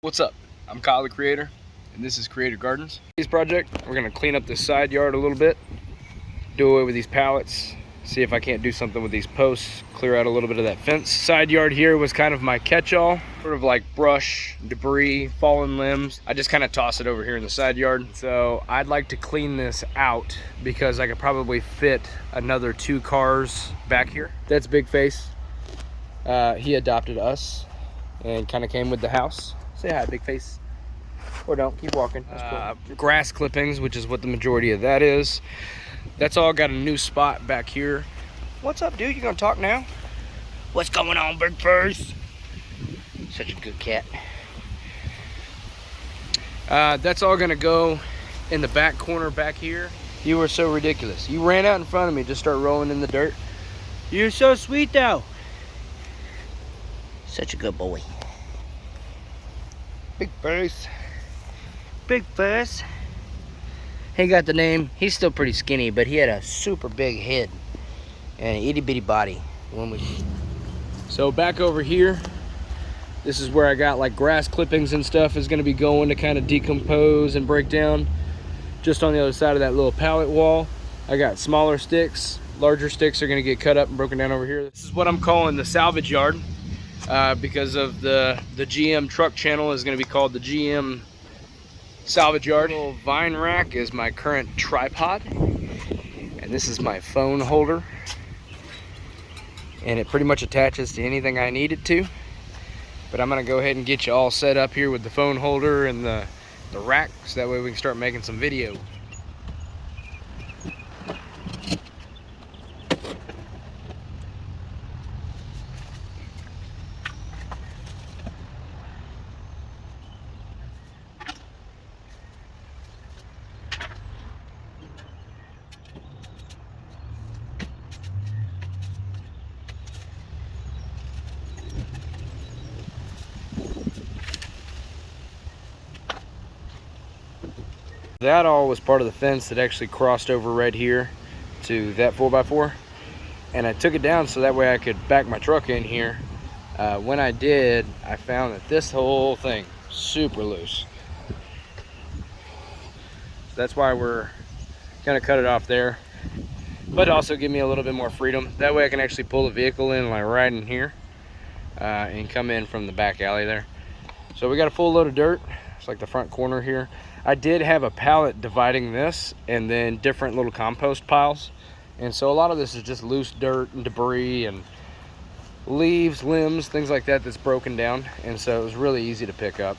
What's up? I'm Kyle the Creator, and this is Kreator Gardens. Today's project, we're gonna clean up this side yard a little bit, do away with these pallets, see if I can't do something with these posts, clear out a little bit of that fence. Side yard here was kind of my catch-all, sort of like brush, debris, fallen limbs. I just kind of toss it over here in the side yard. So I'd like to clean this out because I could probably fit another 2 cars back here. That's Big Face. He adopted us and kind of came with the house. Say hi, Big Face. Or don't, keep walking. That's cool. Grass clippings, which is what the majority of that is. That's all got a new spot back here. What's up, dude? You gonna talk now? What's going on, Big Face? Such a good cat. That's all gonna go in the back corner back here. You were so ridiculous. You ran out in front of me, just start rolling in the dirt. You're so sweet, though. Such a good boy. Big Face. Big Face. He got the name. He's still pretty skinny, but he had a super big head and an itty bitty body. So back over here, this is where I got like grass clippings and stuff is going to be going to kind of decompose and break down. Just on the other side of that little pallet wall, I got smaller sticks. Larger sticks are going to get cut up and broken down over here. This is what I'm calling the salvage yard. Because of the GM truck channel is going to be called the GM salvage yard. Little vine rack is my current tripod, and this is my phone holder, and it pretty much attaches to anything I need it to. But I'm going to go ahead and get you all set up here with the phone holder and the rack, so that way we can start making some video. That all was part of the fence that actually crossed over right here to that 4x4, and I took it down so that way I could back my truck in here. When I did, I found that this whole thing super loose. That's why we're gonna cut it off there, but also give me a little bit more freedom. That way I can actually pull the vehicle in like right in here and come in from the back alley there. So we got a full load of dirt. It's like the front corner here. I did have a pallet dividing this and then different little compost piles, and so a lot of this is just loose dirt and debris and leaves, limbs, things like that that's broken down, and so it was really easy to pick up.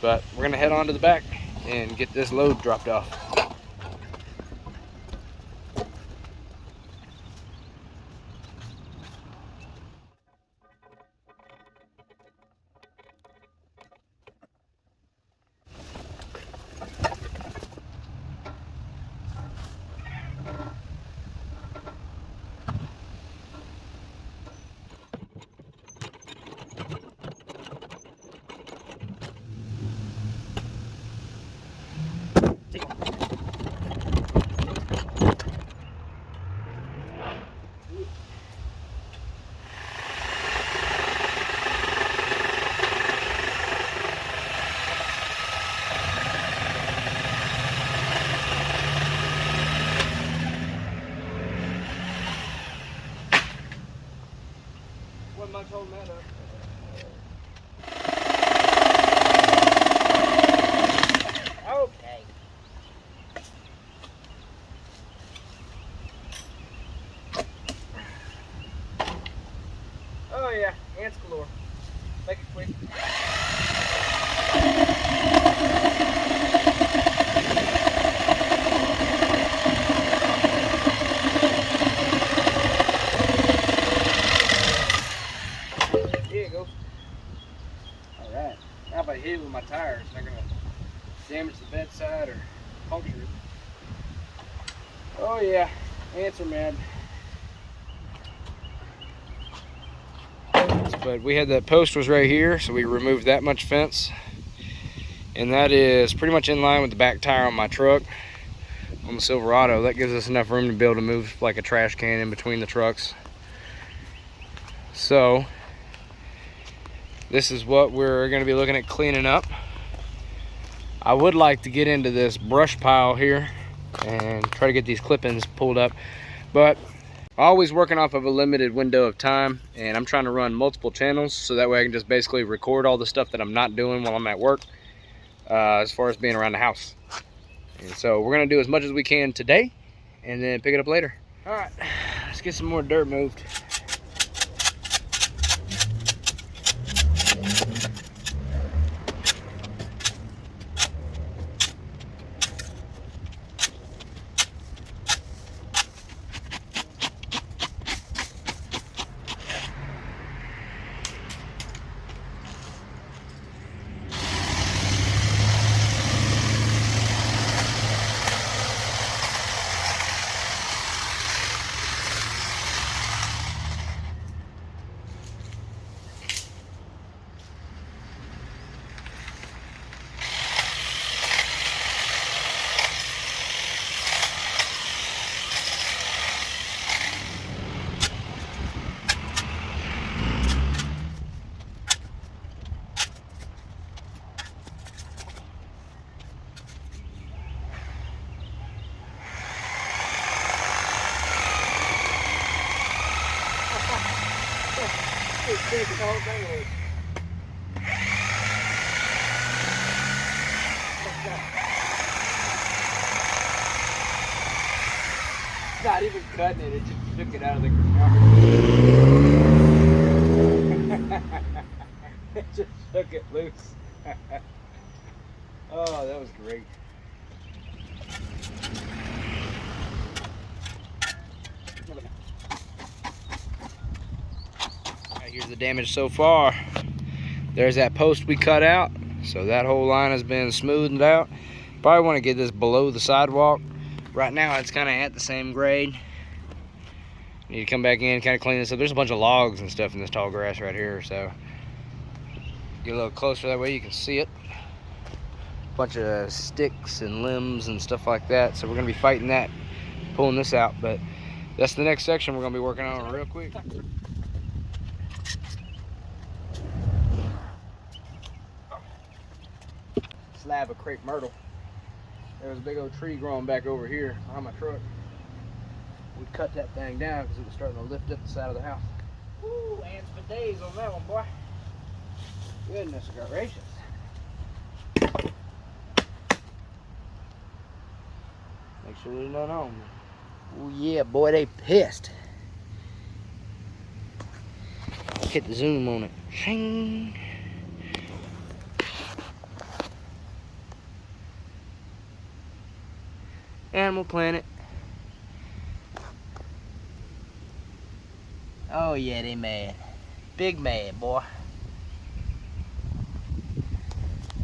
But we're gonna head on to the back and get this load dropped off. Wasn't much holding that up. Okay. Oh yeah, ants galore. Make it quick. Here it goes. Alright. Now if I hit it with my tires, it's not going to damage the bedside or puncture it. Oh yeah, ants are mad. But we had that post was right here, so we removed that much fence. And that is pretty much in line with the back tire on my truck. On the Silverado, that gives us enough room to be able to move like a trash can in between the trucks. So this is what we're going to be looking at cleaning up. I would like to get into this brush pile here and try to get these clippings pulled up, but always working off of a limited window of time, and I'm trying to run multiple channels so that way I can just basically record all the stuff that I'm not doing while I'm at work, as far as being around the house. And so we're going to do as much as we can today and then pick it up later. All right, let's get some more dirt moved. Take the whole thing loose. It's not even cutting it, it just took it out of the ground. It just took it loose. Oh, that was great. Here's the damage so far. There's that post we cut out, so that whole line has been smoothed out. Probably want to get this below the sidewalk. Right now it's kind of at the same grade. Need to come back in, kind of clean this up. There's a bunch of logs and stuff in this tall grass right here, so get a little closer, that way you can see it. Bunch of sticks and limbs and stuff like that, so we're going to be fighting that, pulling this out. But that's the next section we're going to be working on real quick. Slab of crepe myrtle. There was a big old tree growing back over here behind my truck. We cut that thing down because it was starting to lift up the side of the house. Woo, ants for days on that one, boy. Goodness gracious. Make sure there's none on me. Oh yeah, boy, they pissed. Hit the zoom on it. Shing. Animal Planet. Oh yeah, they mad. Big mad, boy.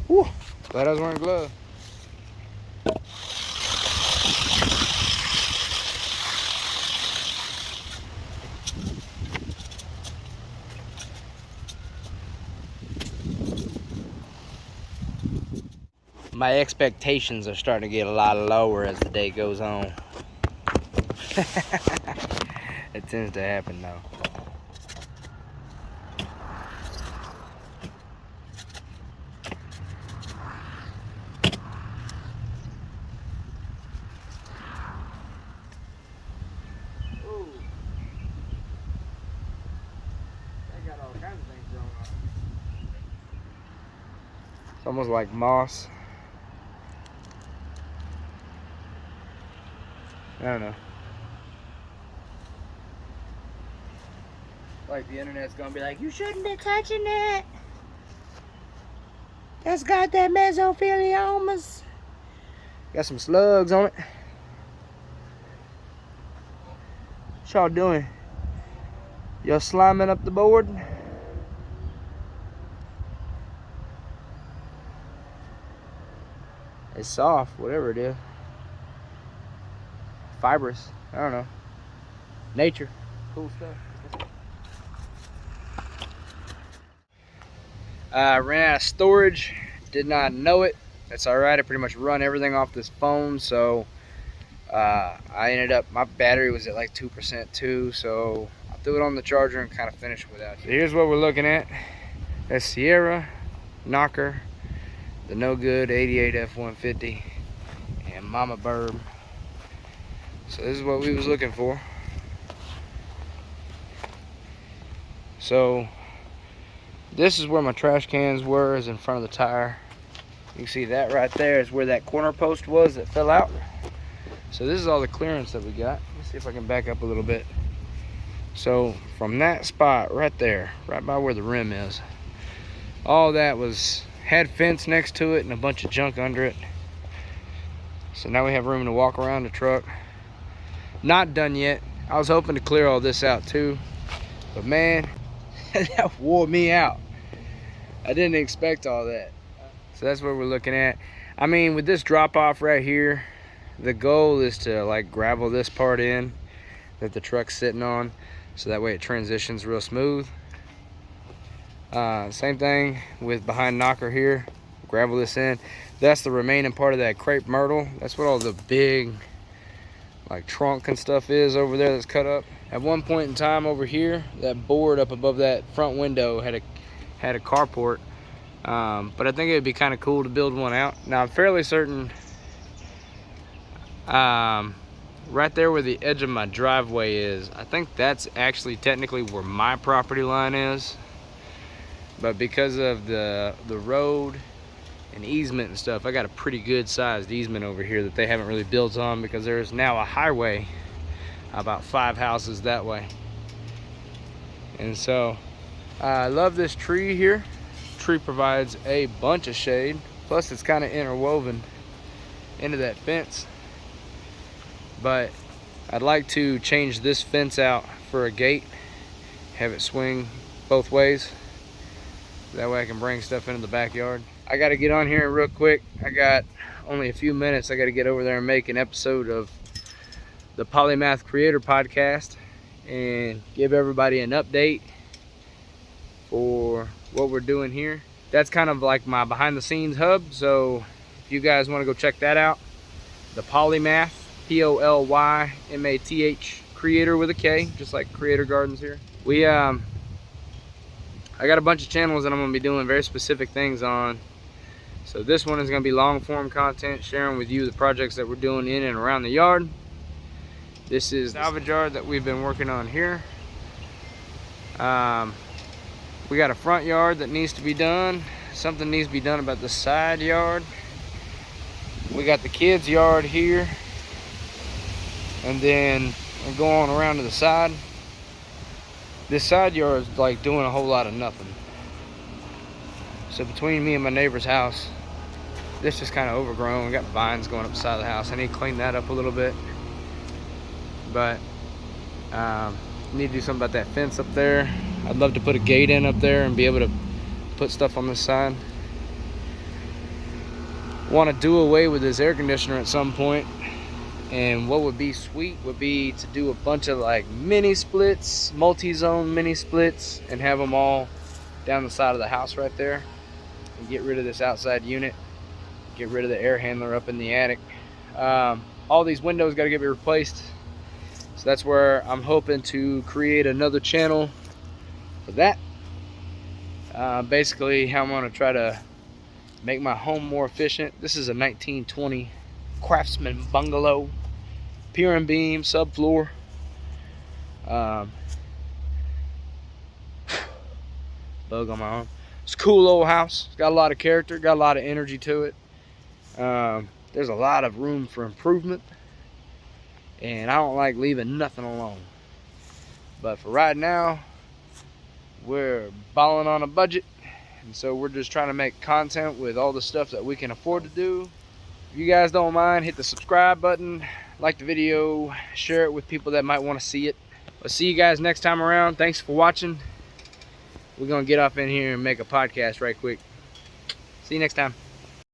Whew. Glad I was wearing gloves. My expectations are starting to get a lot lower as the day goes on. It tends to happen though. Ooh. They got all kinds of things growing on. It's almost like moss. I don't know. Like the internet's gonna be like, you shouldn't be touching that. That's got that mesothelioma. Got some slugs on it. What y'all doing? Y'all sliming up the board? It's soft, whatever it is. Fibrous, I don't know. Nature, cool stuff. Ran out of storage, did not know it. That's alright, I pretty much run everything off this phone, so I ended up, my battery was at like 2% too, so I threw it on the charger and kind of finished without it. So here's what we're looking at. That's Sierra, Knocker, the no good 88 F-150, and Mama Burb. So this is what we was looking for. So this is where my trash cans were, is in front of the tire. You can see that right there is where that corner post was that fell out. So this is all the clearance that we got. Let's see if I can back up a little bit. So from that spot right there, right by where the rim is, all that had fence next to it and a bunch of junk under it. So now we have room to walk around the truck. Not done yet. I was hoping to clear all this out too, but man, that wore me out. I didn't expect all that. So that's what we're looking at. I mean, with this drop off right here, the goal is to like gravel this part in that the truck's sitting on, so that way it transitions real smooth. Same thing with behind Knocker here, gravel this in. That's the remaining part of that crepe myrtle. That's what all the big like trunk and stuff is over there that's cut up. At one point in time over here, that board up above that front window had a carport. But I think it would be kind of cool to build one out. Now I'm fairly certain right there where the edge of my driveway is, I think that's actually technically where my property line is. But because of the road and easement and stuff, I got a pretty good sized easement over here that they haven't really built on, because there's now a highway about 5 houses that way. And so I love this tree here. Tree provides a bunch of shade, plus it's kind of interwoven into that fence. But I'd like to change this fence out for a gate, have it swing both ways, that way I can bring stuff into the backyard. I got to get on here real quick. I got only a few minutes. I got to get over there and make an episode of the Polymath Creator podcast and give everybody an update for what we're doing here. That's kind of like my behind the scenes hub, so if you guys want to go check that out, the Polymath, Polymath Creator with a K, just like Kreator Gardens here. I got a bunch of channels that I'm going to be doing very specific things on. So this one is going to be long form content, sharing with you the projects that we're doing in and around the yard. This is the salvage yard that we've been working on here. We got a front yard that needs to be done. Something needs to be done about the side yard. We got the kids' yard here. And then we're going around to the side. This side yard is like doing a whole lot of nothing. So between me and my neighbor's house, this is kind of overgrown. We got vines going up the side of the house. I need to clean that up a little bit. But need to do something about that fence up there. I'd love to put a gate in up there and be able to put stuff on this side. Want to do away with this air conditioner at some point, and what would be sweet would be to do a bunch of like mini splits, multi-zone mini splits, and have them all down the side of the house right there, and get rid of this outside unit, get rid of the air handler up in the attic. All these windows got to get replaced. So that's where I'm hoping to create another channel for that. Basically how I'm going to try to make my home more efficient. This is a 1920 Craftsman bungalow, pier and beam, subfloor. Bug on my arm. It's a cool old house. It's got a lot of character, got a lot of energy to it. There's a lot of room for improvement, and I don't like leaving nothing alone. But for right now, we're balling on a budget, and so we're just trying to make content with all the stuff that we can afford to do. If you guys don't mind, hit the subscribe button, like the video, share it with people that might want to see it. I'll see you guys next time around. Thanks for watching. We're gonna get off in here and make a podcast right quick. See you next time.